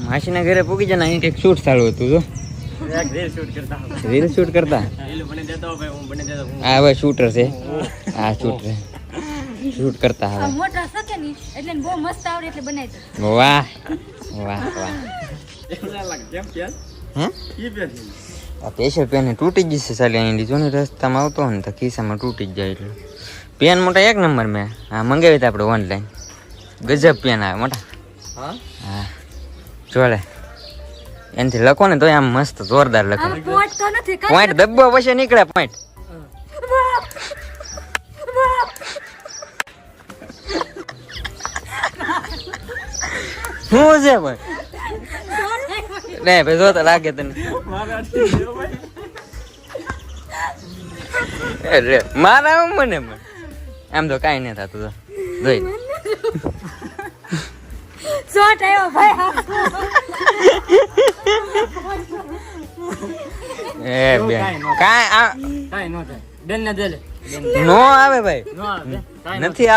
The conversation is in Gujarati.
માસીના ઘરે પૂગી જાય ને અહીં કંઈક શૂટ ચાલુ હતું જો રીલ શૂટ કરતા હા ભાઈ શૂટર છે હા શૂટર શૂટ કરતા હવે મોટા શકે ની એટલે બહુ મસ્ત આવડે એટલે બનાવી દો વાહ વાહ વાહ હે આ પ્રેશર પેન તૂટી જ જશે સાલી અહીં લીધો ને રસ્તામાં આવતો હોય ને તો ખિસ્સામાં તૂટી જ જાય એટલે પેન મોટા એક નંબર મેં હા મંગાવી હતા આપણે ઓનલાઈન ગજબ પેન આવે મોટા હા જોડે એનાથી લખો ને તો આમ મસ્ત જોરદાર લખો પોઈન્ટ તો નથી પોઈન્ટ દબ્બો પછી નીકળે પોઈન્ટ શું છે ભાઈ ભાઈ જોતા લાગે તને મારા મને આમ તો કઈ નઈ થતું જોઈ શોટ આવ્યો ભાઈ એ બે કાઈ નો આવે ભાઈ નથી